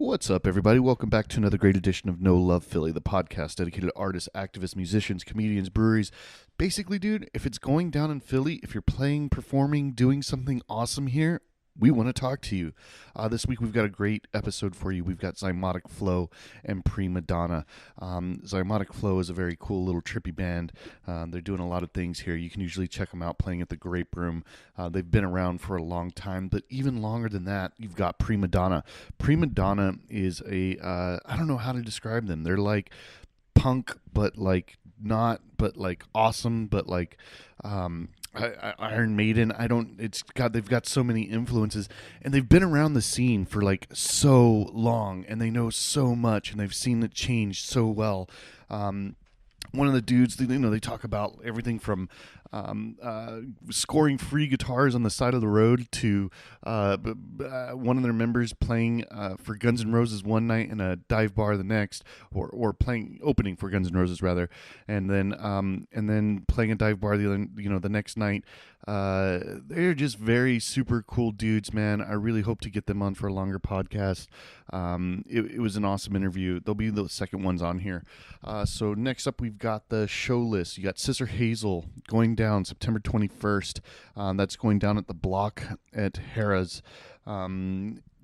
What's up, everybody? Welcome back to another great edition of No Love Philly, the podcast dedicated to artists, activists, musicians, comedians, breweries. Basically, dude, if it's going down in Philly, if you're playing, performing, doing something awesome here, we want to talk to you. This week, we've got a great episode for you. We've got Zymotic Flow and PrimaDonnaz. Zymotic Flow is a very cool little trippy band. They're doing a lot of things here. You can usually check them out playing at the Grape Room. They've been around for a long time, but even longer than that, you've got PrimaDonnaz. PrimaDonnaz is I don't know how to describe them. They're like punk, but like not, but like awesome, but like Iron Maiden. They've got so many influences, and they've been around the scene for like so long, and they know so much, and they've seen it change so well. One of the dudes, they talk about everything from scoring free guitars on the side of the road to one of their members playing for Guns N' Roses one night and a dive bar the next, or opening for Guns N' Roses rather, and then playing a dive bar the next night. They're just very super cool dudes, man. I really hope to get them on for a longer podcast. It was an awesome interview. They'll be the second ones on here. So next up, we've got the show list. You got Sister Hazel going down September 21st. That's going down at the Block at Harrah's.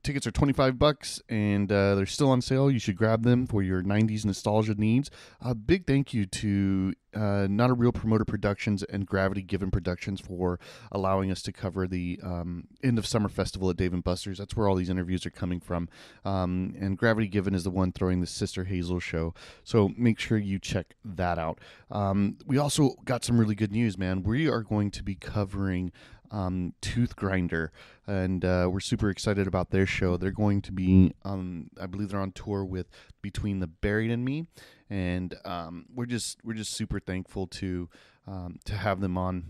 Tickets are $25, and they're still on sale. You should grab them for your 90s nostalgia needs. A big thank you to Not a Real Promoter Productions and Gravity Given Productions for allowing us to cover the end of summer festival at Dave & Buster's. That's where all these interviews are coming from. And Gravity Given is the one throwing the Sister Hazel show. So make sure you check that out. We also got some really good news, man. We are going to be covering Tooth Grinder, and we're super excited about their show. They're going to be I believe they're on tour with Between the Buried and Me, and we're just super thankful to have them on.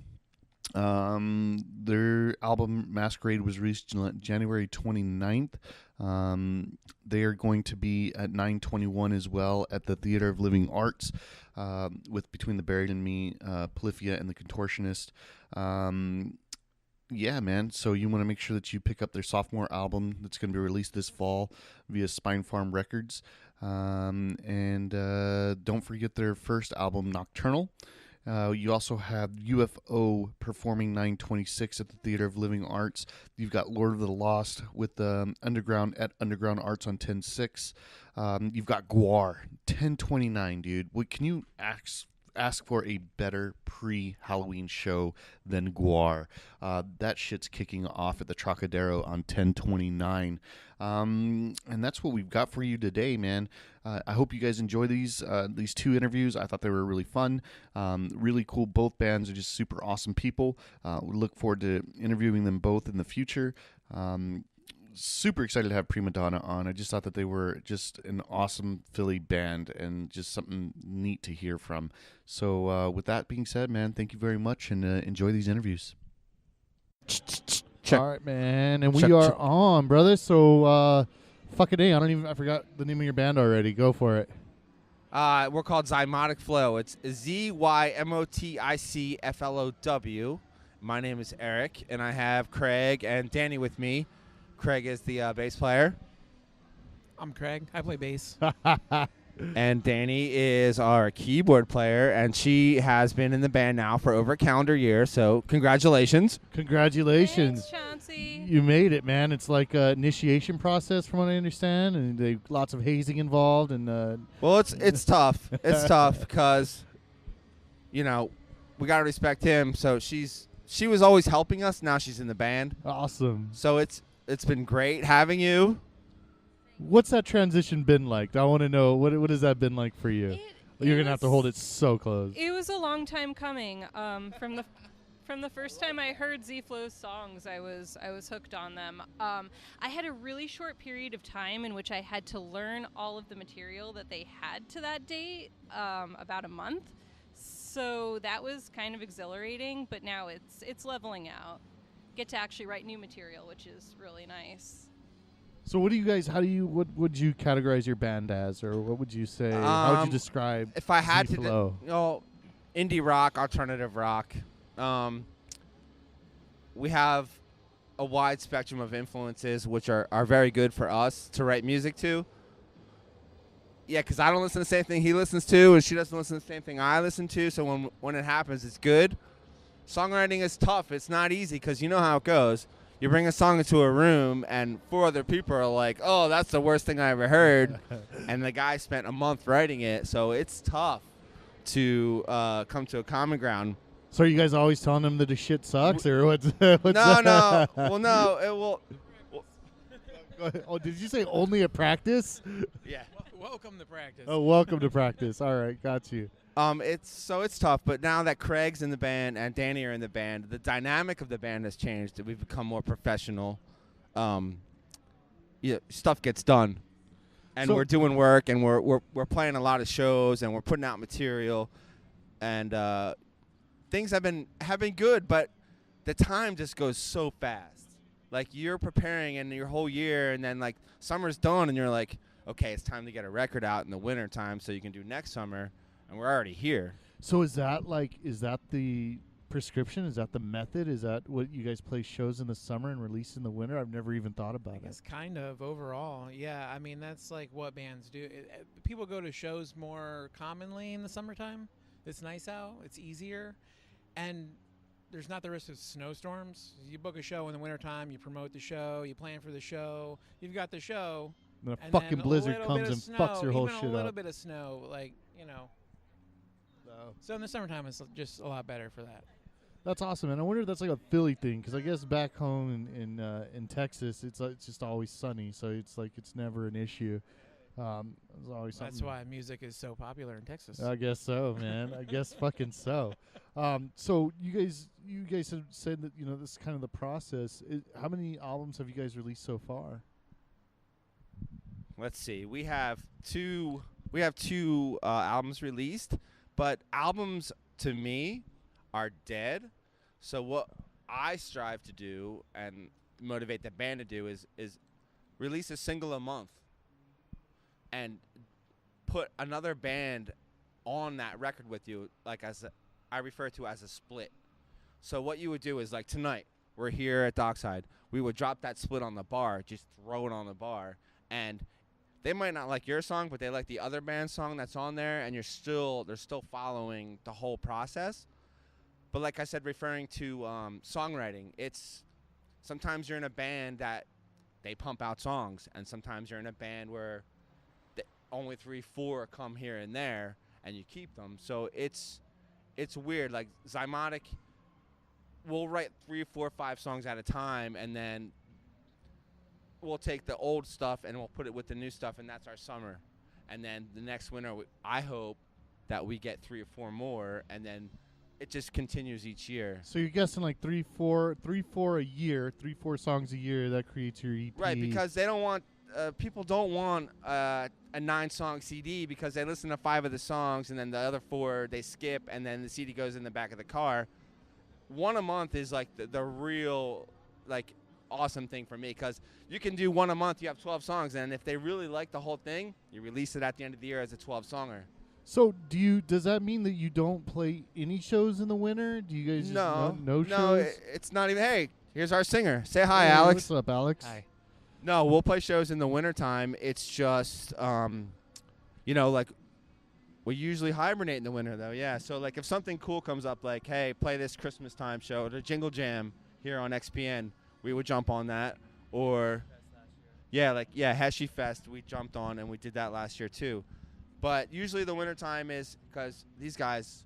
Their album Masquerade was released January 29th. They are going to be at 921 as well at the Theater of Living Arts with Between the Buried and Me, Polyphia and the Contortionist. Yeah, man. So you want to make sure that you pick up their sophomore album that's going to be released this fall via Spine Farm Records. And don't forget their first album, Nocturnal. You also have UFO performing 9/26 at the Theater of Living Arts. You've got Lord of the Lost with Underground at Underground Arts on 10/6. You've got Guar 10/29, dude. What can you ask for a better pre-Halloween show than Guar? That shit's kicking off at the Trocadero on 10/29. And that's what we've got for you today, man. I hope you guys enjoy these two interviews. I thought they were really fun, really cool. Both bands are just super awesome people. We look forward to interviewing them both in the future. Super excited to have PrimaDonnaz on. I just thought that they were just an awesome Philly band and just something neat to hear from. So with that being said, man, thank you very much, and enjoy these interviews. Check. All right, man, and we are on, brother. So fucking A, I forgot the name of your band already. Go for it. We're called Zymotic Flow. It's ZYMOTICFLOW. My name is Eric, and I have Craig and Danny with me. Craig is the bass player. I'm Craig. I play bass. And Danny is our keyboard player, and she has been in the band now for over a calendar year, so congratulations. Congratulations. Thanks, Chauncey. You made it, man. It's like an initiation process from what I understand, and lots of hazing involved. And well, it's tough. It's tough because, we got to respect him. So she was always helping us. Now she's in the band. Awesome. So it's been great having you. What's that transition been like? I want to know, what has that been like for you? You're going to have to hold it so close. It was a long time coming. From the first time I heard Z-Flow's songs, I was hooked on them. I had a really short period of time in which I had to learn all of the material that they had to that date, about a month. So that was kind of exhilarating, but now it's leveling out. Get to actually write new material, which is really nice. So what would you categorize your band as, or what would you say? How would you describe if I had Z-Flow? Indie rock, alternative rock. We have a wide spectrum of influences, which are very good for us to write music to. Yeah, because I don't listen to the same thing he listens to, and she doesn't listen to the same thing I listen to. So when it happens, it's good. Songwriting is tough. It's not easy because you know how it goes. You bring a song into a room, and 4 other people are like, "Oh, that's the worst thing I ever heard," and the guy spent a month writing it. So it's tough to come to a common ground. So are you guys always telling them that the shit sucks, or what's No. Well, no. It will. Oh, did you say only at practice? Yeah. Welcome to practice. Oh, welcome to practice. All right, got you. It's tough, but now that Craig's in the band and Danny are in the band, the dynamic of the band has changed. We've become more professional. Stuff gets done, and we're doing work, and we're playing a lot of shows, and we're putting out material, and things have been good, but the time just goes so fast. Like you're preparing in your whole year, and then like summer's done, and you're like, okay, it's time to get a record out in the winter time so you can do next summer. And we're already here. So is that the prescription? Is that the method? Is that what you guys play shows in the summer and release in the winter? I've never even thought about it. It's kind of overall. Yeah, I mean, that's like what bands do. People go to shows more commonly in the summertime. It's nice out. It's easier. And there's not the risk of snowstorms. You book a show in the wintertime. You promote the show. You plan for the show. You've got the show. And a fucking blizzard comes and fucks your whole shit up. A little bit of snow, like, you know. So in the summertime, it's just a lot better for that. That's awesome, and I wonder if that's like a Philly thing, because I guess back home in Texas, it's just always sunny, so it's like it's never an issue. There's always That's why music is so popular in Texas. I guess so, man. I guess fucking so. So you guys have said that this is kind of the process. How many albums have you guys released so far? Let's see. We have two albums released. But albums, to me, are dead. So what I strive to do and motivate the band to do is release a single a month and put another band on that record with you, like I refer to as a split. So what you would do is, like tonight, we're here at Dockside. We would drop that split on the bar, just throw it on the bar, and they might not like your song, but they like the other band's song that's on there, and they're still following the whole process. But like I said, referring to songwriting, it's sometimes you're in a band that they pump out songs, and sometimes you're in a band where only 3-4 come here and there, and you keep them. So it's weird. Like Zymotic, we'll write 3, 4, 5 songs at a time, and then we'll take the old stuff and we'll put it with the new stuff, and that's our summer. And then the next winter, I hope that we get 3 or 4 more, and then it just continues each year. So you're guessing like 3, 4 a year, 3, 4 songs a year. That creates your EP. Right, because they don't want people don't want a 9-song CD because they listen to 5 of the songs and then the other 4 they skip, and then the CD goes in the back of the car. 1 a month is like the real like awesome thing for me, because you can do 1 a month, you have 12 songs, and if they really like the whole thing, you release it at the end of the year as a 12-songer. So does that mean that you don't play any shows in the winter? Do you guys no shows? No, it's not even. Hey, here's our singer. Say hi, hey, Alex. What's up, Alex? Hi. No, we'll play shows in the wintertime. It's just like we usually hibernate in the winter though. Yeah, so like if something cool comes up, like hey, play this Christmas time show, the Jingle Jam here on XPN, we would jump on that. Or Heshy Fest we jumped on, and we did that last year too. But usually the wintertime is because these guys,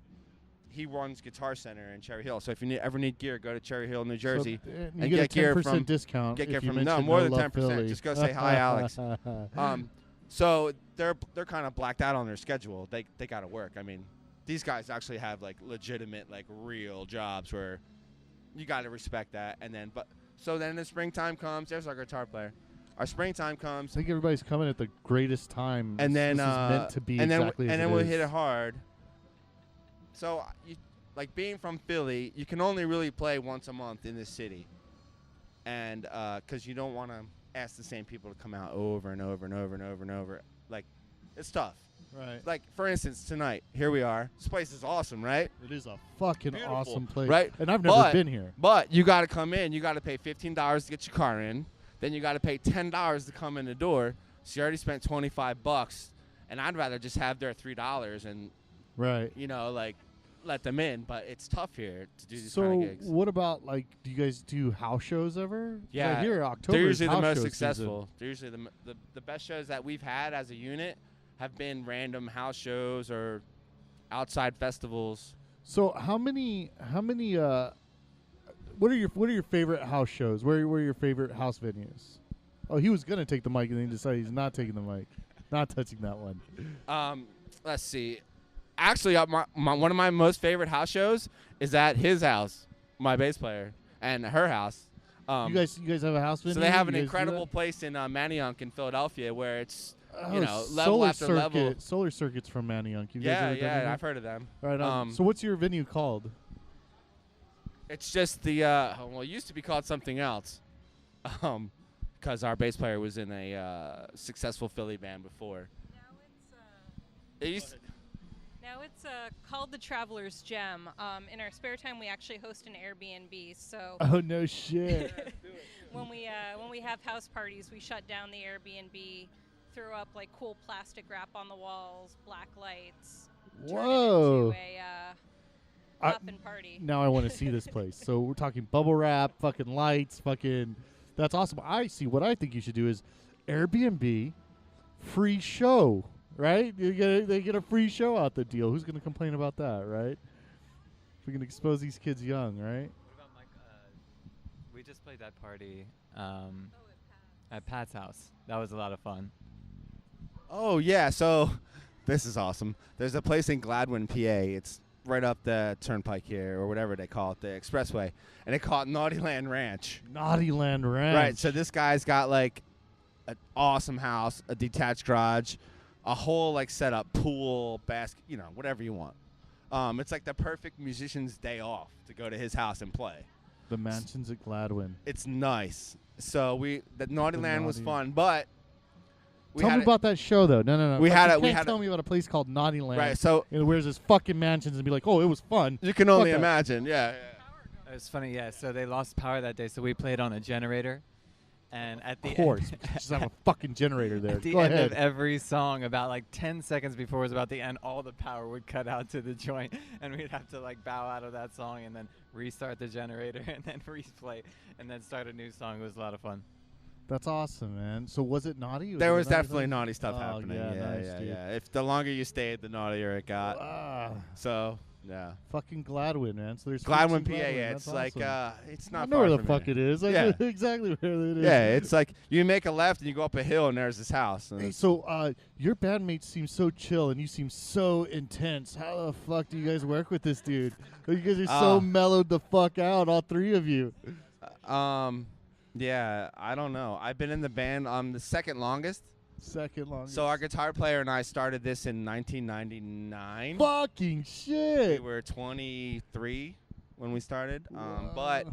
he runs Guitar Center in Cherry Hill. So if you ever need gear, go to Cherry Hill, New Jersey, and get gear from discount. Get gear from more than 10%. Just go say hi, Alex. So they're kind of blacked out on their schedule. They got to work. I mean, these guys actually have like legitimate, like real jobs where you got to respect that. And then then the springtime comes. There's our guitar player. Our springtime comes. I think everybody's coming at the greatest time. And then this is meant to be and exactly then, as and then it we'll is. hit it hard. So like being from Philly, you can only really play once a month in this city, and because you don't want to ask the same people to come out over and over and over and over and over. Like It's tough. Right. Like, for instance, tonight, here we are. This place is awesome, right? It is a fucking Beautiful, awesome place. right? And I've never been here. But you got to come in. You got to pay $15 to get your car in. Then you got to pay $10 to come in the door. So you already spent $25. And I'd rather just have their $3 and, Right. you know, like, let them in. But it's tough here to do these So kind of gigs. what about, like, do you guys do house shows ever? Yeah. Like here, October They're is usually the house most show successful. They're usually the best shows that we've had as a unit have been random house shows or outside festivals. So how many what are your favorite house shows? Where are your favorite house venues? Oh, he was gonna take the mic and then he decided he's not taking the mic. Not touching that one. Let's see. Actually, one of my most favorite house shows is at his house, my bass player, and her house. You guys have a house venue? So they have an You guys do incredible that? place in Manayunk in Philadelphia where it's Oh, level Solar after Circuit, level. Solar Circuit's from Manayunk. You guys Yeah, ever done anything? I've heard of them. Right on. So what's your venue called? It's just the it used to be called something else, because our bass player was in a successful Philly band before. It used. Now it's called the Traveler's Gem. In our spare time, we actually host an Airbnb. So Oh no shit. when we have house parties, we shut down the Airbnb, throw up like cool plastic wrap on the walls, black lights. Whoa. Turn it into a poppin' party. Now I want to see this place. So we're talking bubble wrap, fucking lights, fucking. That's awesome. I see. What I think you should do is Airbnb, free show. Right? They get a free show out the deal. Who's gonna complain about that, right? We can expose these kids young, right? What about Mike? We just played that party at Pat's house. That was a lot of fun. Oh yeah, so this is awesome. There's a place in Gladwin, PA. It's right up the turnpike here, or whatever they call it, the expressway, and they call it Naughtyland Ranch. Naughtyland Ranch. Right. So this guy's got like an awesome house, a detached garage, a whole like setup, pool, basket, whatever you want. It's like the perfect musician's day off to go to his house and play. The mansions at Gladwin. It's nice. So the Naughtyland was Naughty- fun, but Tell me about that show though. No. We Like, had you it- we can't had tell it- me about a place called Naughtyland. Right. So And where's his fucking mansions and be like, oh, it was fun. you can only Fuck that. imagine. Yeah. It was funny, yeah. So they lost power that day, so we played on a generator. And at the Of course. end, Just have a fucking generator there. at the Go end ahead. of every song, about like 10 seconds before it was about the end, all the power would cut out to the joint, and we'd have to like bow out of that song and then restart the generator and then replay and then start a new song. It was a lot of fun. That's awesome, man. So was it naughty? There it was naughty definitely things? naughty stuff Oh, happening. Yeah, nice, yeah, dude. yeah. If the longer you stayed, the naughtier it got. So yeah. Fucking Gladwin, man. So there's Gladwin, freaks PA. in Gladwin. Yeah, That's it's like awesome. it's I not. know far where the from fuck here. it is. I Yeah. know exactly where it is. Yeah, it's like you make a left and you go up a hill and there's this house. And Hey, it's- so your bandmates seem so chill and you seem so intense. How the fuck do you guys work with this dude? You guys are so mellowed the fuck out, all three of you. Yeah, I don't know. I've been in the band. I'm the second longest. Second longest. So our guitar player and I started this in 1999. Fucking We shit. were 23 when we started. But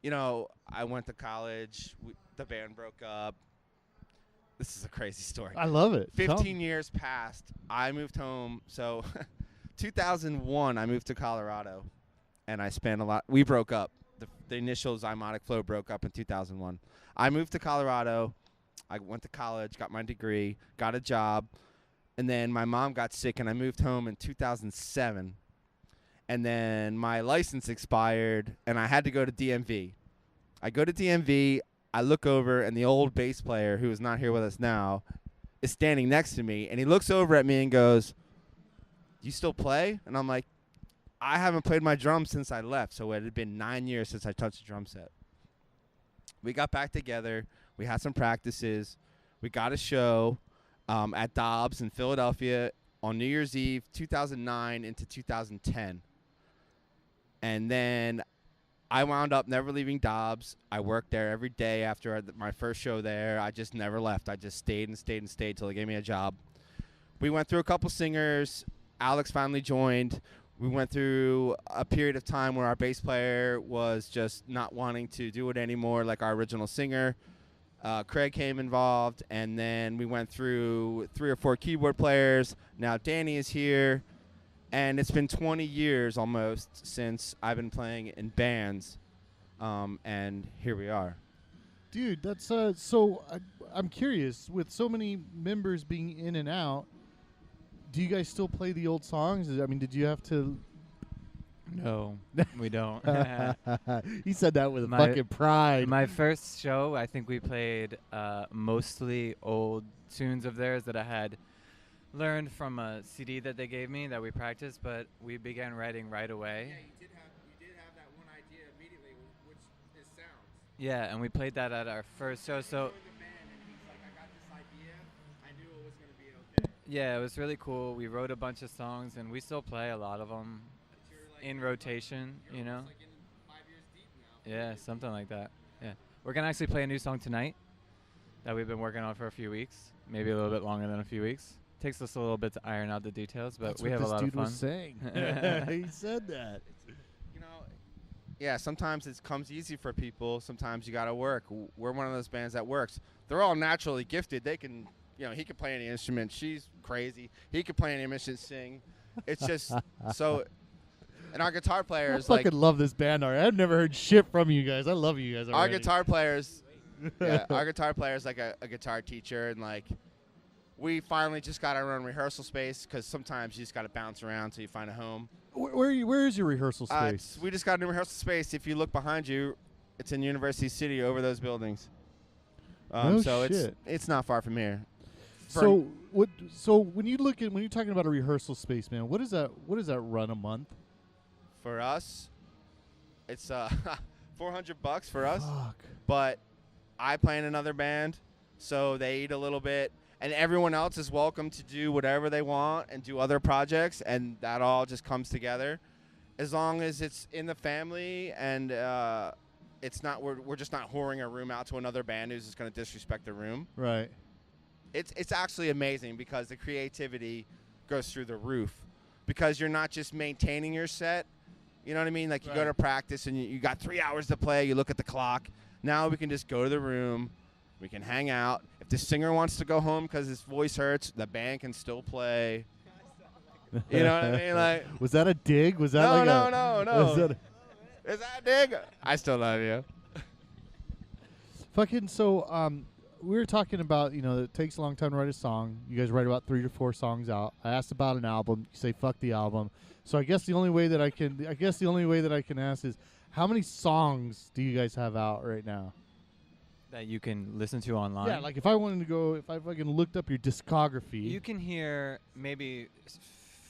I went to college. The band broke up. This is a crazy story. I love it. Tell 15 me. years passed. I moved home. So 2001, I moved to Colorado, and I spent a lot. We broke up. The initial Zymotic Flow broke up in 2001. I moved to Colorado. I went to college, got my degree, got a job, and then my mom got sick, and I moved home in 2007. And then my license expired, and I had to go to DMV. I go to DMV. I look over, and the old bass player, who is not here with us now, is standing next to me, and he looks over at me and goes, "You still play?" And I'm like, "I haven't played my drums since I left," so it had been 9 years since I touched a drum set. We got back together. We had some practices. We got a show at Dobbs in Philadelphia on New Year's Eve, 2009 into 2010. And then I wound up never leaving Dobbs. I worked there every day after my first show there. I just never left. I just stayed and stayed and stayed till they gave me a job. We went through a couple singers. Alex finally joined. We went through a period of time where our bass player was just not wanting to do it anymore, like our original singer. Craig came involved, and then we went through 3 or 4 keyboard players. Now Danny is here, and it's been 20 years almost since I've been playing in bands, and here we are. Dude, that's I'm curious. With so many members being in and out, do you guys still play the old songs? I mean, did you have to? No, we don't. He said that with My- fucking pride. My first show, I think we played mostly old tunes of theirs that I had learned from a CD that they gave me that we practiced, but we began writing right away. you did have that one idea immediately, which is sounds. Yeah, and we played that at our first show. So the band, and he's like, I got this idea. I knew it was going to be okay. yeah, it was really cool. We wrote a bunch of songs, and we still play a lot of them in rotation, you know? Like in 5 years deep now. Yeah, something like that. Yeah. We're going to actually play a new song tonight that we've been working on for a few weeks, maybe a little bit longer than a few weeks. Takes us a little bit to iron out the details, but That's we what have a lot this of dude fun. was saying. He said that. You know, yeah, sometimes it comes easy for people. Sometimes you got to work. We're one of those bands that works. They're all naturally gifted. They can, he can play any instrument. She's crazy. He can play any instrument, sing. It's just so. And our guitar players, I fucking love this band. I've never heard shit from you guys. I love you guys our already. guitar players, our guitar players like a guitar teacher, and like we finally just got our own rehearsal space because sometimes you just got to bounce around till you find a home. Where is your rehearsal space? We just got a new rehearsal space. If you look behind you, it's in University City over those buildings. No so shit. it's not far from here. So when you're talking about a rehearsal space, man, what does that run a month? For us, it's $400 for us. Fuck. But I play in another band, so they eat a little bit, and everyone else is welcome to do whatever they want and do other projects, and that all just comes together, as long as it's in the family and it's not we're just not whoring a room out to another band who's just going to disrespect the room. Right. It's actually amazing because the creativity goes through the roof because you're not just maintaining your set. You know what I mean? Like you go Right. to practice and you got 3 hours to play. You look at the clock. Now we can just go to the room. We can hang out. If the singer wants to go home because his voice hurts, the band can still play. You know what I mean? Like Was that a dig? Was that no. Was that Is that a dig? I still love you. fucking we were talking about, it takes a long time to write a song. You guys write about 3 to 4 songs out. I asked about an album. You say fuck the album. So I guess the only way that I can ask is how many songs do you guys have out right now? That you can listen to online. Yeah, like if I fucking looked up your discography. You can hear maybe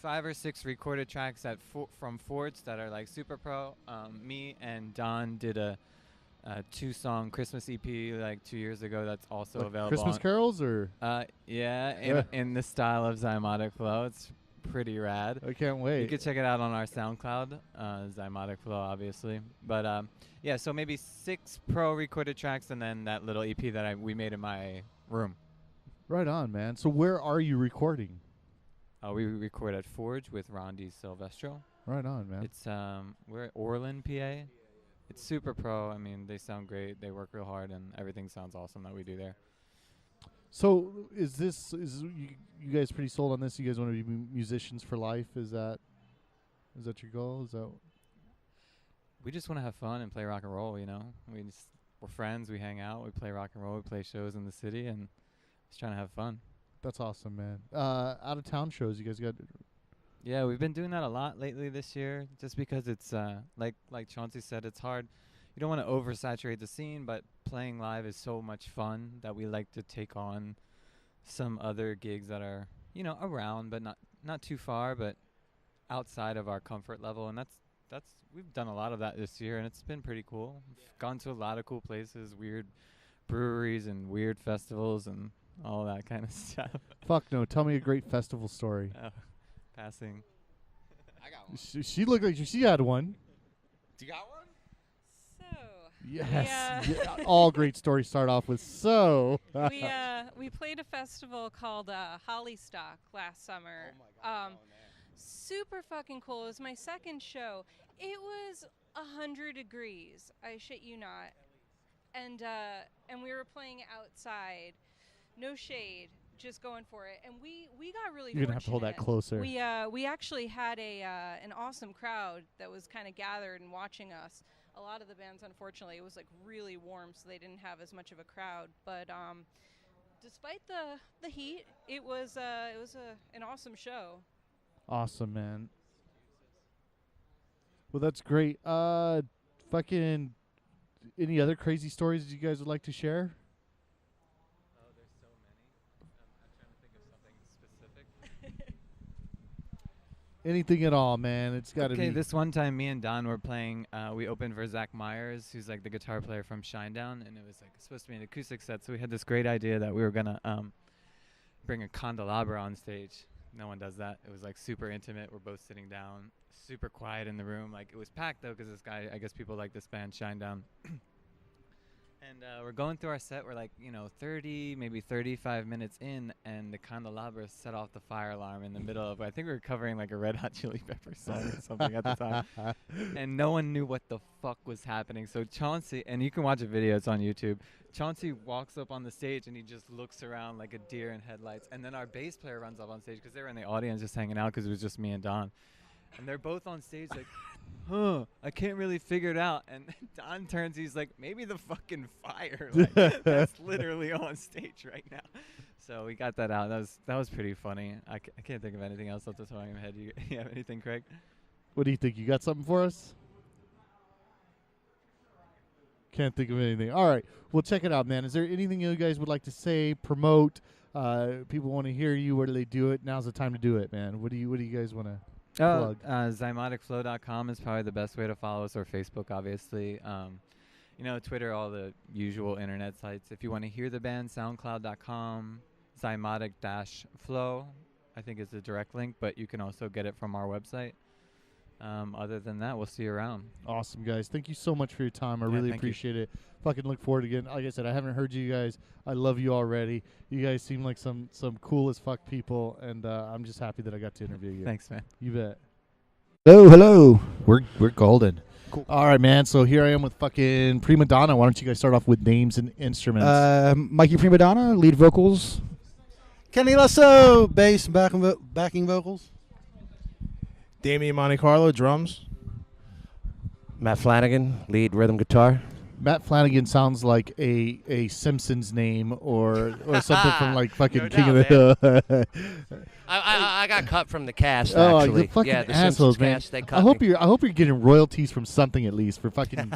5 or 6 recorded tracks from Fords that are like super pro. Me and Don did a 2-song Christmas EP like 2 years ago that's also like available. Christmas carols or Yeah, in the style of Zymotic Flow. It's pretty rad. I can't wait. You can check it out on our SoundCloud, Zymotic Flow, obviously. But yeah, so maybe 6 pro recorded tracks and then that little EP that we made in my room. Right on, man. So where are you recording? We record at Forge with Rondi Silvestro. Right on, man. It's we're at Orland, PA. It's super pro. I mean, they sound great. They work real hard, and everything sounds awesome that we do there. So is you guys pretty sold on this? You guys want to be musicians for life? Is that your goal? Is that We just want to have fun and play rock and roll. We're friends. We hang out. We play rock and roll. We play shows in the city, and just trying to have fun. That's awesome, man. Out of town shows, you guys got? Yeah, we've been doing that a lot lately this year, just because it's like Chauncey said, it's hard. You don't want to oversaturate the scene, but playing live is so much fun that we like to take on some other gigs that are around, but not too far, but outside of our comfort level. And that's we've done a lot of that this year, and it's been pretty cool. We've gone to a lot of cool places, weird breweries and weird festivals and all that kind of stuff. Fuck no! Tell me a great festival story. Passing. I got one. She looked like she had one. Do you got one? So Yes. Yeah. Yeah, all great stories start off with so. we played a festival called Hollystock last summer. Oh my God. Super fucking cool. It was my second show. It was 100 degrees. I shit you not. and we were playing outside, no shade, just going for it. And we got really You're gonna have to hold that fortunate. closer. We actually had an awesome crowd that was kind of gathered and watching us. A lot of the bands, unfortunately, it was like really warm, so they didn't have as much of a crowd. But despite the heat, it was an awesome show. Awesome, man. Well, that's great. Fucking, any other crazy stories that you guys would like to share? Oh, there's so many. I'm trying to think of something specific. Anything at all, man. It's got to be. Okay, this one time me and Don were playing, we opened for Zach Myers, who's like the guitar player from Shinedown, and it was like supposed to be an acoustic set, so we had this great idea that we were going to bring a candelabra on stage. No one does that. It was like super intimate. We're both sitting down, super quiet in the room. Like it was packed though, because this guy, I guess people like this band Shinedown. And we're going through our set. We're like, 30, maybe 35 minutes in, and the candelabra set off the fire alarm in the middle of. I think we were covering like a Red Hot Chili Peppers song or something at the time, and no one knew what the fuck was happening. So Chauncey, and you can watch a video. It's on YouTube. Chauncey walks up on the stage and he just looks around like a deer in headlights. And then our bass player runs up on stage because they were in the audience just hanging out because it was just me and Don. And they're both on stage like, I can't really figure it out. And Don turns, he's like, maybe the fucking fire. Like, that's literally on stage right now. So we got that out. That was pretty funny. I can't think of anything else off the top of my head. You have anything, Craig? What do you think? You got something for us? Can't think of anything. All right. Well, check it out, man. Is there anything you guys would like to say, promote? People want to hear you. Where do they do it? Now's the time to do it, man. What do you guys want to plug? Zymoticflow.com is probably the best way to follow us, or Facebook, obviously. Twitter, all the usual internet sites. If you want to hear the band, SoundCloud.com, Zymotic-Flow, I think is the direct link, but you can also get it from our website. Other than that, we'll see you around. Awesome, guys. Thank you so much for your time. I Yeah, really thank appreciate it. Fucking look forward again. Like I said, I haven't heard you guys. I love you already. You guys seem like some cool as fuck people, and I'm just happy that I got to interview you. Thanks, man. You bet. Hello. We're golden. Cool. All right, man. So here I am with fucking PrimaDonnaz. Why don't you guys start off with names and instruments? Mikey PrimaDonnaz, lead vocals. Kenny Lasso, bass, backing vocals. Damien Monte Carlo, drums. Matt Flanagan, lead rhythm guitar. Matt Flanagan sounds like a Simpsons name or something from like fucking No King doubt, of the Hill. I got cut from the cast, Oh, actually. you fucking yeah, the assholes, Simpsons man. cast, they cut I hope me. you're getting royalties from something at least for fucking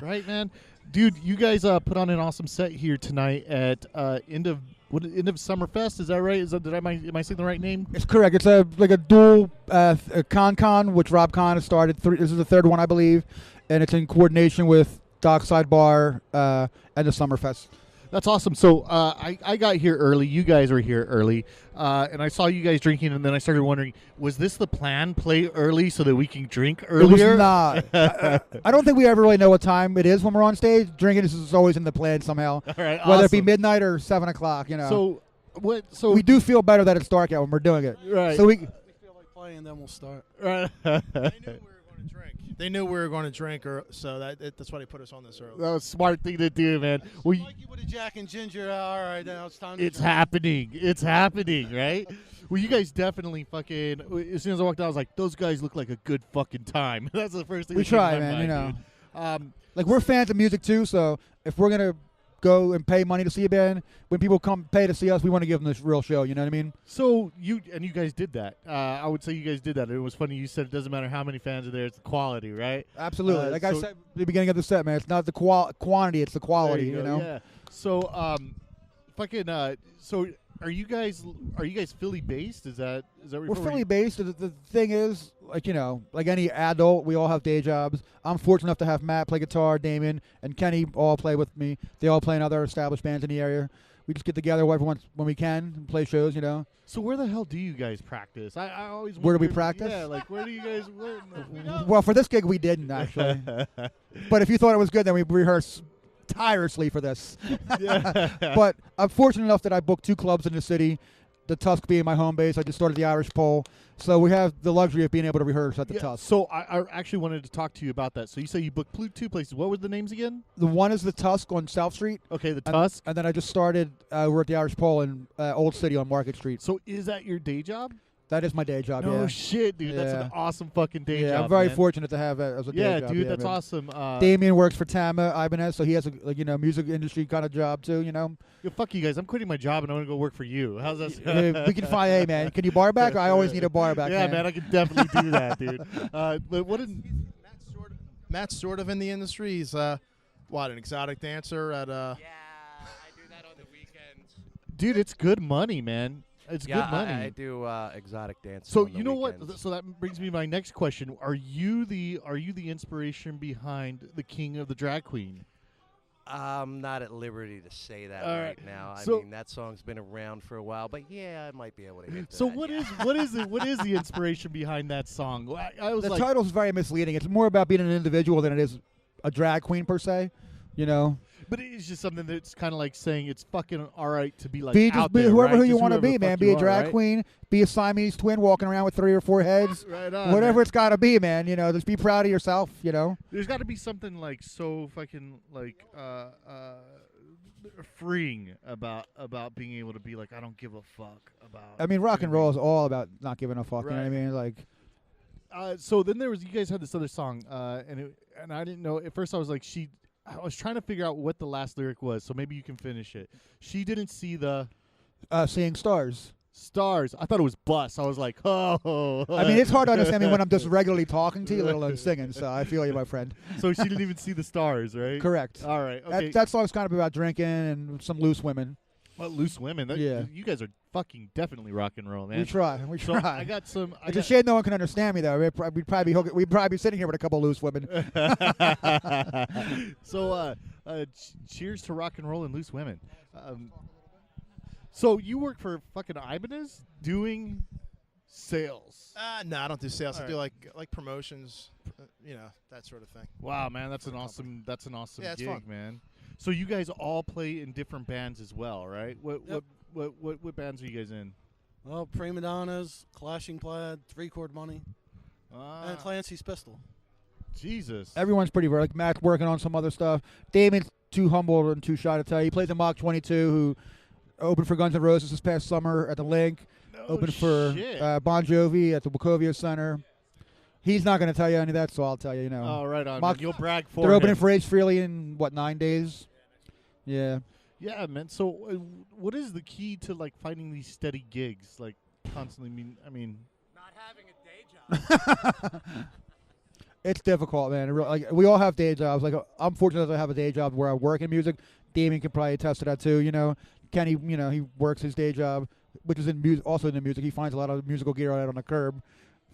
right, man. Dude, you guys put on an awesome set here tonight at end of Summerfest. Is that right? Am I saying the right name? It's correct. It's a dual con, which Rob Kahn has started. This is the third one, I believe, and it's in coordination with Dockside Bar and the Summerfest. That's awesome. So I got here early. You guys were here early, and I saw you guys drinking, and then I started wondering, was this the plan? Play early so that we can drink earlier? It was not. I don't think we ever really know what time it is when we're on stage. Drinking is always in the plan somehow, All right, whether it be awesome. midnight or 7 o'clock. So what? So we do feel better that it's dark out when we're doing it. Right. So we We feel like playing, then we'll start. Right. They knew we were going to drink, so that's why they put us on this early. That was a smart thing to do, man. Well, Mikey with a Jack and Ginger. All right, now it's time to it's drink. happening. It's happening, right? Well, you guys definitely fucking. As soon as I walked out, I was like, "Those guys look like a good fucking time." That's the first thing. we that came to try, my man. mind, dude. Like we're fans of music too. So if we're gonna go and pay money to see a band, when people come pay to see us, we want to give them this real show. You know what I mean? So you guys did that. I would say you guys did that. It was funny. You said it doesn't matter how many fans are there; it's the quality, right? Absolutely. Like I so- said at the beginning of the set, man, it's not the quantity; it's the quality. There You know. Yeah. So, fucking. So, are you guys Philly based? Is that where We're you're from? Philly based. The thing is, like any adult, we all have day jobs. I'm fortunate enough to have Matt play guitar, Damien, and Kenny all play with me. They all play in other established bands in the area. We just get together every once when we can and play shows, So where the hell do you guys practice? I always Where do we wondered- practice? Yeah, like where do you guys? Well, for this gig, we didn't, actually. But if you thought it was good, then we rehearsed tirelessly for this. Yeah. But I'm fortunate enough that I booked 2 clubs in the city the Tusk being my home base. I just started the Irish Pole, so we have the luxury of being able to rehearse at the Tusk. So I actually wanted to talk to you about that. So you say you booked two places. What were the names again? The one is the Tusk on South Street. Okay, the Tusk. And then I just started. We're at the Irish Pole in Old City on Market Street. So is that your day job? That is my day job. No yeah. shit, dude. That's an awesome fucking day job. Yeah, I'm very man. fortunate to have that as a day job. Dude, yeah, that's man. awesome. Damien works for Tama Ibanez, so he has a music industry kind of job too. Fuck you guys. I'm quitting my job and I'm gonna go work for you. How's that? We can find. Hey man, can you bar back? I always need a bar back. Yeah, man, I can definitely do that, dude. But what is Matt's sort of in the industry. He's an exotic dancer at Yeah, I do that on the weekends. dude? It's good money, man. It's Yeah, good money. I do exotic dance. So on the you know weekends. what? So that brings me to my next question. Are you the inspiration behind the king of the drag queen? I'm not at liberty to say that All right right. now. I So- mean, that song's been around for a while, but yeah, I might be able to hit So that. what is the inspiration behind that song? I was The like, title is very misleading. It's more about being an individual than it is a drag queen per se. but it's just something that's kind of like saying it's fucking all right to be like be out be there, whoever right? who you Just want to whoever be, the man. fuck Be you a are, drag right? queen. Be a Siamese twin walking around with 3 or 4 heads. Right on, Whatever man. it's got to be, man. Just be proud of yourself. There's got to be something like so fucking like freeing about being able to be like I don't give a fuck about. I mean, rock and roll is all about not giving a fuck. You know what I Right. mean? Like, So then you guys had this other song, and I didn't know at first. I was like, I was trying to figure out what the last lyric was. So maybe you can finish it. She didn't see the seeing stars. stars. I thought it was bus. I was like, oh. I mean, it's hard to understand me when I'm just regularly talking to you, let alone singing. So I feel you, my friend. So she didn't even see the stars, right? Correct. All right. Okay. That song's kind of about drinking and some loose women. Well, loose women. Yeah. You guys are fucking definitely rock and roll, man. We try. So try. I got some. It's a shame no one can understand me, though. We'd probably be sitting here with a couple of loose women. So, cheers to rock and roll and loose women. So you work for fucking Ibanez doing sales. No, I don't do sales. All I do like promotions, that sort of thing. Wow, man, that's an awesome Yeah, it's gig, fun. man. So you guys all play in different bands as well, right? Yep. What bands are you guys in? Well, PrimaDonnaz, Clashing Plaid, 3-Chord Money, Ah, and Clancy's Pistol. Jesus. Everyone's pretty rare. Like Matt's working on some other stuff. Damien's too humble and too shy to tell you. He plays in Mach 22, who opened for Guns N' Roses this past summer at the Link. No Opened for shit. Bon Jovi at the Wachovia Center. He's not going to tell you any of that, so I'll tell you. Oh, right on. Mach- Man. You'll brag for They're opening him. for Ace Frehley in 9 days. Yeah. Yeah, man. So, what is the key to like finding these steady gigs? Like constantly. Not having a day job. It's difficult, man. Like we all have day jobs. Like I'm fortunate to have a day job where I work in music. Damien can probably attest to that too. Kenny, he works his day job, which is in music. Also in the music, he finds a lot of musical gear out on the curb.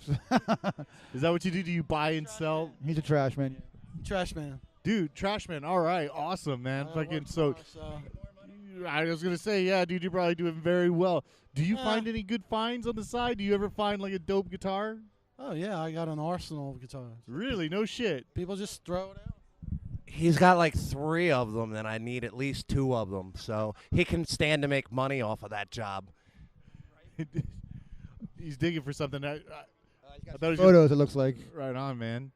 Is that what you do? Do you buy and sell? He's a trash man. Trash Man. Dude, Trashman. All right, awesome, man. I Fucking work so. tomorrow, I was gonna say, yeah, dude, you're probably doing very well. Do you Yeah. find any good finds on the side? Do you ever find like a dope guitar? Oh, yeah, I got an arsenal of guitars. Really? No shit. People just throw it out. He's got like 3 of them, and I need at least 2 of them, so he can stand to make money off of that job. He's digging for something. I thought he was Photos, it looks like. right on, man.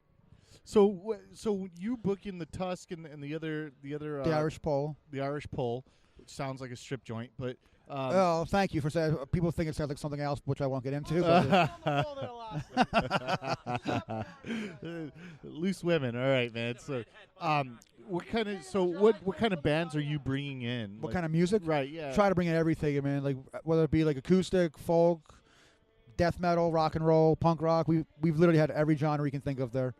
So, so you book in the Tusk and the other The Irish Pole. the Irish Pole, which sounds like a strip joint, but Oh, thank you for saying. People think it sounds like something else, which I won't get into. But loose women. All right, man. So, what kind of bands are you bringing in? what kind of music? Right. Yeah. Try to bring in everything, man. Like whether it be like acoustic, folk, death metal, rock and roll, punk rock. We've literally had every genre you can think of there.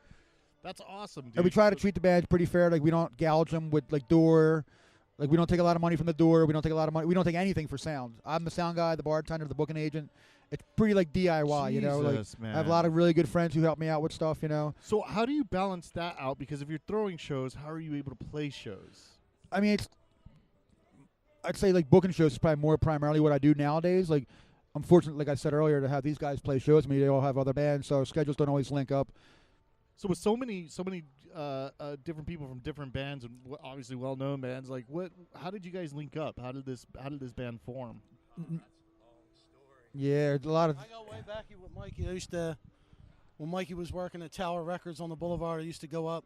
That's awesome, dude. And we try to treat the bands pretty fair. Like we don't gouge them with like door. Like we don't take a lot of money from the door. We don't take a lot of money. We don't take anything for sound. I'm the sound guy, the bartender, the booking agent. It's pretty like DIY, Like Jesus, I have a lot of really good friends who help me out with stuff, So how do you balance that out? Because if you're throwing shows, how are you able to play shows? I mean, I'd say like booking shows is probably more primarily what I do nowadays. Like I'm fortunate, like I said earlier, to have these guys play shows with me. They all have other bands, so schedules don't always link up. So with so many different people from different bands and obviously well-known bands, like how did you guys link up? How did this band form? Yeah, a lot of. I go way back with Mikey. I used to, when Mikey was working at Tower Records on the Boulevard, I used to go up.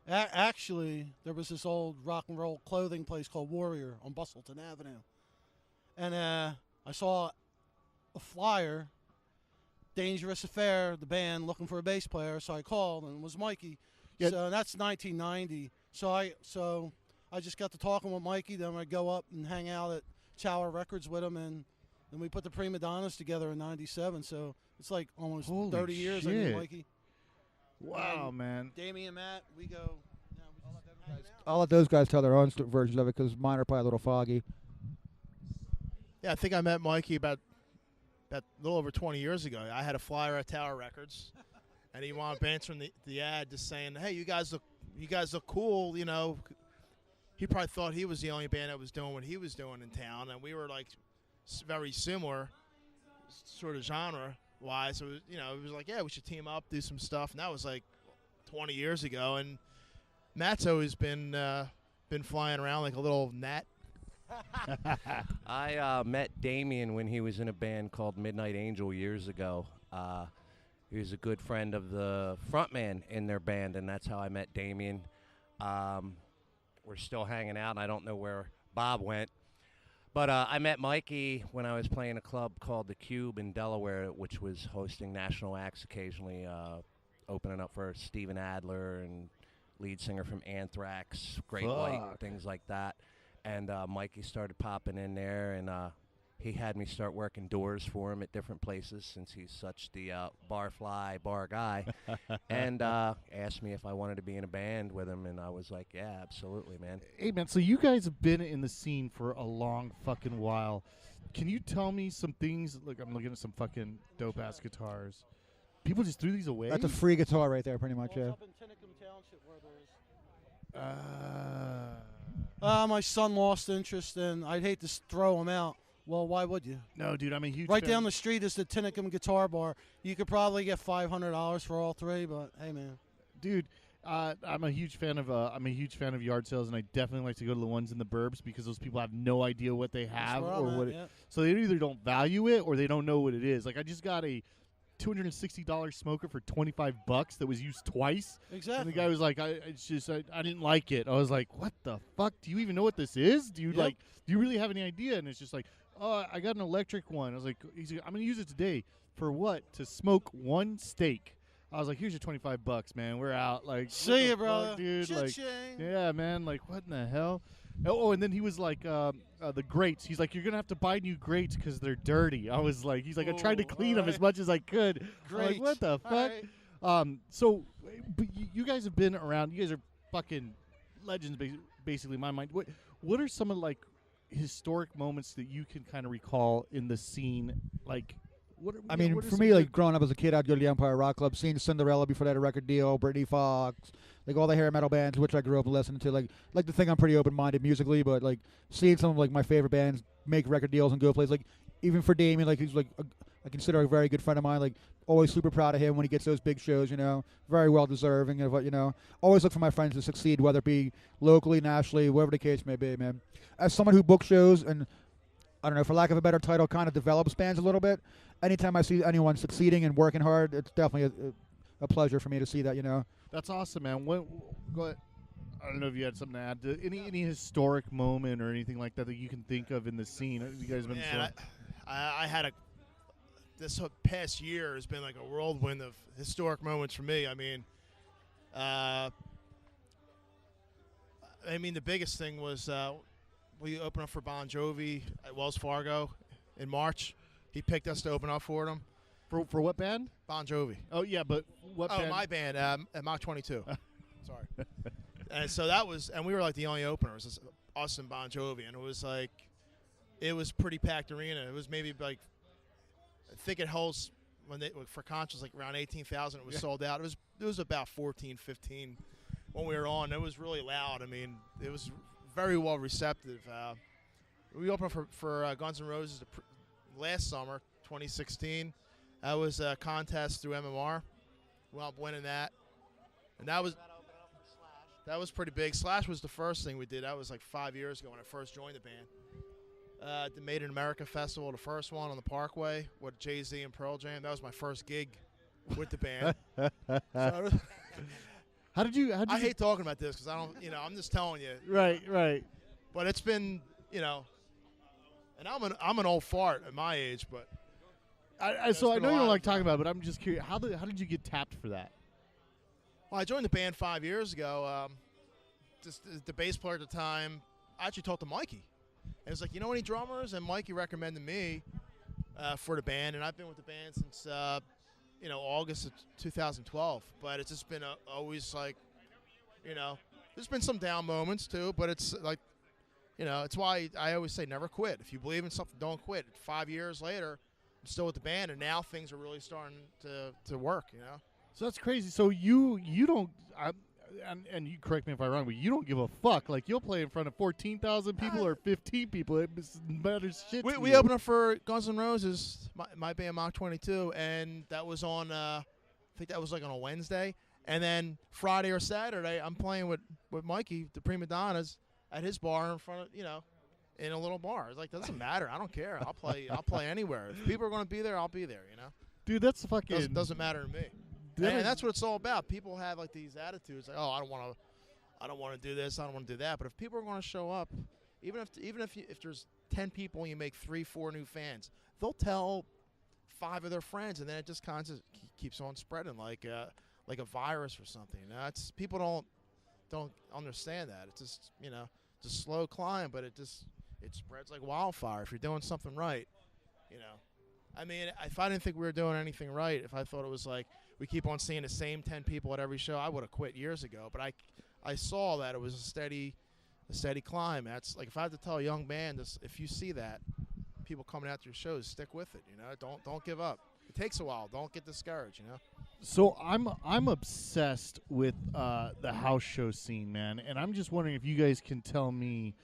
Actually, there was this old rock and roll clothing place called Warrior on Bustleton Avenue. And I saw a flyer, Dangerous Affair, the band, looking for a bass player. So I called, and it was Mikey. Yeah. So that's 1990. So I just got to talking with Mikey. Then I'd go up and hang out at Tower Records with him, and then we put the PrimaDonnaz together in '97. So it's like almost Holy 30 years I knew shit. Mikey. Wow, man. Damien, Matt, we go. I'll let those guys tell their own versions of it because mine are probably a little foggy. Yeah, I think I met Mikey about a little over 20 years ago. I had a flyer at Tower Records, and he wound up answering the ad, just saying, "Hey, you guys look cool." You know, he probably thought he was the only band that was doing what he was doing in town, and we were like very similar, sort of genre wise. So it was like, yeah, we should team up, do some stuff, and that was like 20 years ago. And Matt's always been flying around like a little gnat. I met Damien when he was in a band called Midnight Angel years ago. He was a good friend of the frontman in their band, and that's how I met Damien. We're still hanging out, and I don't know where Bob went. But I met Mikey when I was playing a club called The Cube in Delaware, which was hosting national acts occasionally, opening up for Steven Adler and lead singer from Anthrax, Great White, things like that. And Mikey started popping in there, and he had me start working doors for him at different places since he's such the bar guy, and asked me if I wanted to be in a band with him, and I was like, yeah, absolutely, man. Hey, man, so you guys have been in the scene for a long fucking while. Can you tell me some things? Look, I'm looking at some fucking dope-ass guitars. People just threw these away? That's a free guitar right there, pretty much, yeah. My son lost interest, and I'd hate to throw him out. Well, why would you? No, dude, I'm a huge Right fan. down the street is the Tinicum Guitar Bar. You could probably get $500 for all three, but hey, man. Dude, I'm a huge fan of yard sales, and I definitely like to go to the ones in the burbs because those people have no idea what they have where or I'm what at, it. yeah. So they either don't value it or they don't know what it is. Like I just got a $260 smoker for $25 that was used twice. Exactly. And the guy was like, I didn't like it. I was like, what the fuck? Do you even know what this is? Do you do you really have any idea? And it's just like, oh, I got an electric one. I was like, I'm gonna use it today for what? To smoke one steak. I was like, here's your $25, man. We're out. Like, see you, brother, dude. Cha-ching. Like, yeah, man. Like, what in the hell? Oh, and then he was like, the grates. He's like, you're gonna have to buy new grates because they're dirty. I was like, he's like, I tried to clean them as much as I could. I'm like, Great. what the fuck? So, but you guys have been around. You guys are fucking legends, basically. In my mind. What are some of like historic moments that you can kind of recall in the scene? Like, what For me, like growing up as a kid, I'd go to the Empire Rock Club, seeing Cinderella before they had a record deal, Britney Fox, like all the hair metal bands, which I grew up listening to. Like to think I'm pretty open-minded musically, but like seeing some of like my favorite bands make record deals and go places. Like even for Damien, like he's like I consider a very good friend of mine. Like always super proud of him when he gets those big shows. Very well deserving of what Always look for my friends to succeed, whether it be locally, nationally, whatever the case may be, man. As someone who books shows and I don't know, for lack of a better title, kind of develops bands a little bit. Anytime I see anyone succeeding and working hard, it's definitely a pleasure for me to see that, That's awesome, man. Go ahead. I don't know if you had something to add. Any historic moment or anything like that you can think of in the scene? You guys been. Man, I had this past year has been like a whirlwind of historic moments for me. I mean, the biggest thing was we opened up for Bon Jovi at Wells Fargo in March. He picked us to open up for them. For what band? Bon Jovi. Oh, yeah, but what band? Oh, my band, at Mach 22. Sorry. And so that was, and we were like the only openers, it was us and Bon Jovi, and it was pretty packed arena. It was maybe like, I think it holds, for concerts, like around 18,000, it was sold out. It was about 14, 15 when we were on. It was really loud. I mean, it was very well receptive. We opened for Guns N' Roses last summer, 2016. That was a contest through MMR. We wound up winning that, and that was pretty big. Slash was the first thing we did. That was like 5 years ago when I first joined the band. the Made in America Festival, the first one on the Parkway with Jay-Z and Pearl Jam. That was my first gig with the band. So, How did you? I hate talking about this because I don't, I'm just telling you. Right. But it's been, and I'm an old fart at my age, but. So I know you don't like talking about it, but I'm just curious. How did you get tapped for that? Well, I joined the band 5 years ago. Just the bass player at the time, I actually talked to Mikey. And it's like, you know any drummers? And Mikey recommended me for the band, and I've been with the band since, August of 2012. But it's just been always like, there's been some down moments too, but it's like, it's why I always say never quit. If you believe in something, don't quit. 5 years later, I'm still with the band, and now things are really starting to work, So that's crazy. So you don't, and you correct me if I'm wrong, but you don't give a fuck. Like, you'll play in front of 14,000 people or 15 people. It matters shit. We opened up for Guns N' Roses, my band Mach 22, and that was on, I think that was like on a Wednesday. And then Friday or Saturday, I'm playing with Mikey, the PrimaDonnaz, at his bar in front of, in a little bar. It's like, doesn't matter. I don't care. I'll play anywhere. If people are going to be there, I'll be there, Dude, that's fucking... Doesn't matter to me. And that's what it's all about. People have like these attitudes, like, oh, I don't want to do this, I don't want to do that. But if people are going to show up, even if there's 10 people and you make 3-4 new fans, they'll tell 5 of their friends, and then it just kind of keeps on spreading like a virus or something. It's people don't understand that. It's just it's a slow climb, but it spreads like wildfire if you're doing something right. I mean, if I didn't think we were doing anything right, if I thought it was like we keep on seeing the same 10 people at every show, I would have quit years ago. But I saw that it was a steady climb. That's like, if I had to tell a young band, if you see that people coming out to your shows, stick with it. Don't give up. It takes a while. Don't get discouraged. So I'm obsessed with the house show scene, man, and I'm just wondering if you guys can tell me,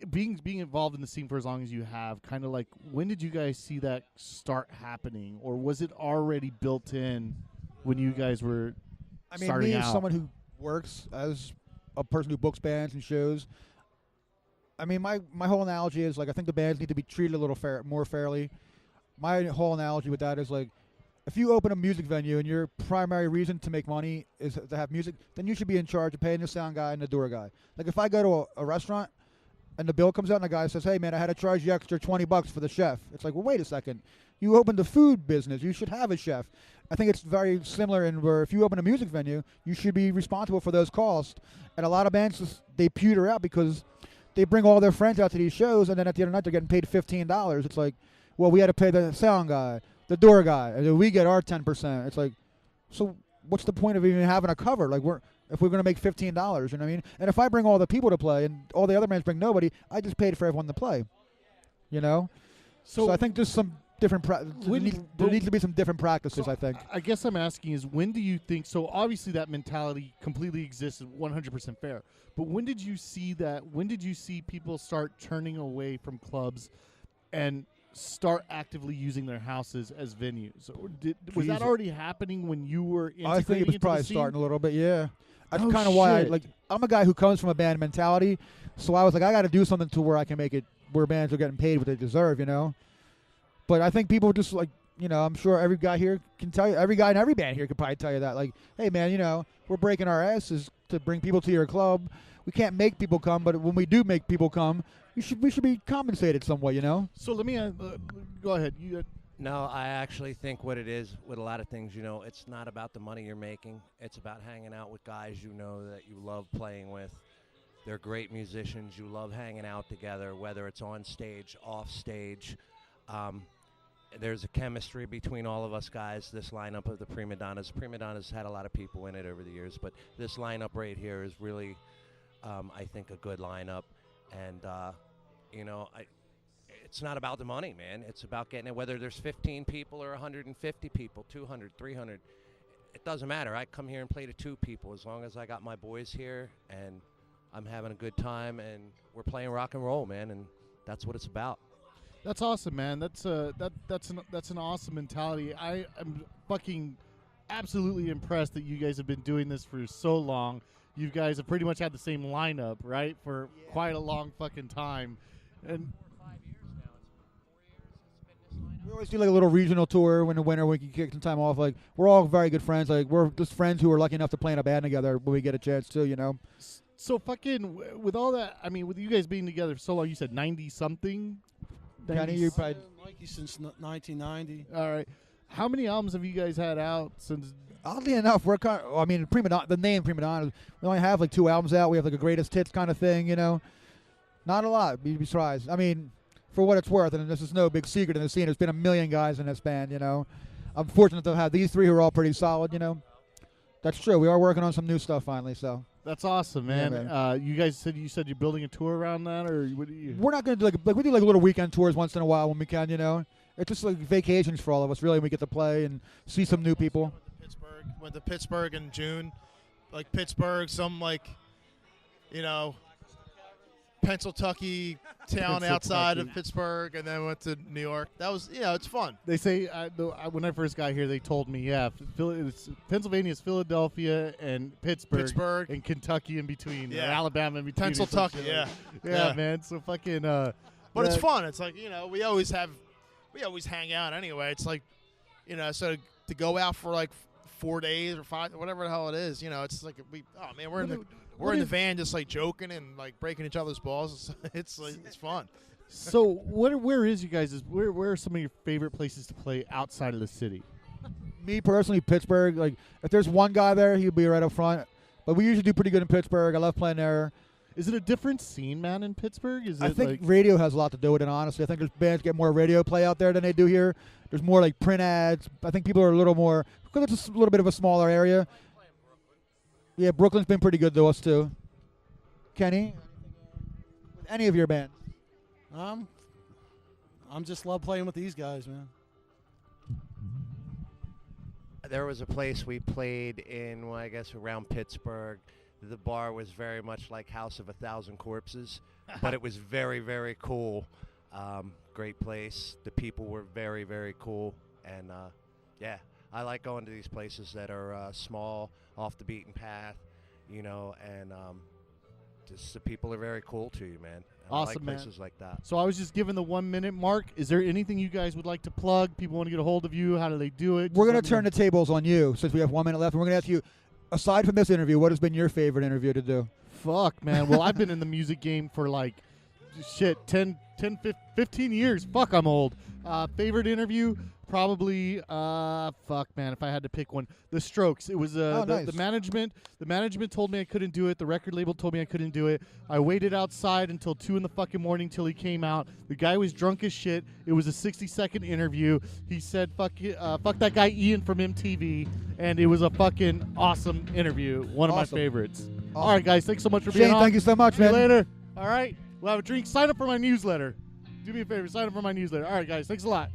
being involved in the scene for as long as you have, kind of like, when did you guys see that start happening, or was it already built in when you guys were starting me out? as someone who works as a person who books bands and shows, I mean, my whole analogy is, like, I think the bands need to be treated a little more fairly. My whole analogy with that is, like, if you open a music venue and your primary reason to make money is to have music, then you should be in charge of paying the sound guy and the door guy. Like, if I go to a restaurant and the bill comes out and the guy says, hey, man, I had to charge you extra $20 for the chef. It's like, well, wait a second. You opened a food business. You should have a chef. I think it's very similar in where if you open a music venue, you should be responsible for those costs. And a lot of bands, they pewter out because they bring all their friends out to these shows, and then at the end of the night, they're getting paid $15. It's like, well, we had to pay the sound guy, the door guy, and then we get our 10%. It's like, so what's the point of even having a cover? Like, if we're going to make $15, you know what I mean? And if I bring all the people to play and all the other bands bring nobody, I just paid for everyone to play, So I think there's some different there needs to be some different practices, I think. I guess I'm asking is, when do you think, so obviously that mentality completely exists and 100% fair, but when did you see that, when did you see people start turning away from clubs and start actively using their houses as venues? Or was that already happening when you were integrating I think it was into probably the scene? starting a little bit, yeah. That's Oh, kind of why shit. I'm a guy who comes from a band mentality, so I was like, I got to do something to where I can make it where bands are getting paid what they deserve, But I think people just, like, I'm sure every guy here can tell you, every guy in every band here could probably tell you that, like, hey, man, we're breaking our asses to bring people to your club. We can't make people come, but when we do make people come, we should be compensated some way, So let me go ahead. No, I actually think what it is with a lot of things, it's not about the money you're making. It's about hanging out with guys that you love playing with. They're great musicians. You love hanging out together, whether it's on stage, off stage. There's a chemistry between all of us guys. This lineup of the PrimaDonnaz. PrimaDonnaz had a lot of people in it over the years, but this lineup right here is really, I think, a good lineup. And, it's not about the money, man. It's about getting it, whether there's 15 people or 150 people, 200, 300. It doesn't matter. I come here and play to 2 people as long as I got my boys here and I'm having a good time and we're playing rock and roll, man, and that's what it's about. That's awesome, man. That's an awesome mentality. I am fucking absolutely impressed that you guys have been doing this for so long. You guys have pretty much had the same lineup, right, for quite a long fucking time. And always do like a little regional tour when the winter we can kick some time off. Like we're all very good friends. Like we're just friends who are lucky enough to play in a band together when we get a chance to. You know. So fucking with all that, I mean, with you guys being together for so long, you said 90 something. Kenny, you probably. Mikey since 1990. All right. How many albums have you guys had out since? Oddly enough, we're kind of, I mean, the name PrimaDonnaz, we only have like 2 albums out. We have like a greatest hits kind of thing, you know. Not a lot. You'd be surprised. I mean, for what it's worth, and this is no big secret in the scene, there's been a million guys in this band, you know. I'm fortunate to have these 3 who are all pretty solid, you know. That's true. We are working on some new stuff finally, so. That's awesome, man. Yeah, man. You guys said you're building a tour around that, or what do you? We're not going to do like we do like little weekend tours once in a while when we can, you know. It's just like vacations for all of us, really. We get to play and see some new people. Went to Pittsburgh in June, like Pittsburgh, some like, you know, Pennsylvania town outside of Pittsburgh, and then went to New York. That was, you know, it's fun. They say when I first got here, they told me, Pennsylvania's Philadelphia and Pittsburgh, and Kentucky in between, or Alabama in between, Pennsylvania, yeah, man. So fucking. But it's fun. It's like, you know, we always hang out anyway. It's like, you know, so to go out for like 4 days or 5, whatever the hell it is, you know, it's like we're in the van just like joking and like breaking each other's balls. It's fun. So where is you guys? Where are some of your favorite places to play outside of the city? Me personally, Pittsburgh. Like if there's one guy there, he'll be right up front. But we usually do pretty good in Pittsburgh. I love playing there. Is it a different scene, man, in Pittsburgh? I think radio has a lot to do with it, honestly. I think there's bands get more radio play out there than they do here. There's more like print ads. I think people are a little more, because it's a little bit of a smaller area. Yeah, Brooklyn's been pretty good to us, too. Kenny, any of your bands? I'm just love playing with these guys, man. There was a place we played in, well, I guess around Pittsburgh. The bar was very much like House of a Thousand Corpses, but it was very, very cool. Great place. The people were very, very cool. And, yeah, I like going to these places that are small, off the beaten path, you know, and just the people are very cool to you, man. And awesome, I like places like that. So I was just given the 1 minute mark. Is there anything you guys would like to plug? People want to get a hold of you. How do they do it? We're going to turn the tables on you since we have 1 minute left. And we're going to ask you, aside from this interview, what has been your favorite interview to do? Fuck, man. Well, I've been in the music game for like, 15 years. Fuck, I'm old. Favorite interview? Probably, fuck, man, if I had to pick one. The Strokes. It was nice. the management told me I couldn't do it. The record label told me I couldn't do it. I waited outside until 2 in the fucking morning till he came out. The guy was drunk as shit. It was a 60-second interview. He said, fuck that guy Ian from MTV. And it was a fucking awesome interview. One of my favorites. Awesome. All right, guys, thanks so much for being Shane, on. thank you so much, See you man. later. All right, we'll have a drink. Sign up for my newsletter. Do me a favor, sign up for my newsletter. All right, guys, thanks a lot.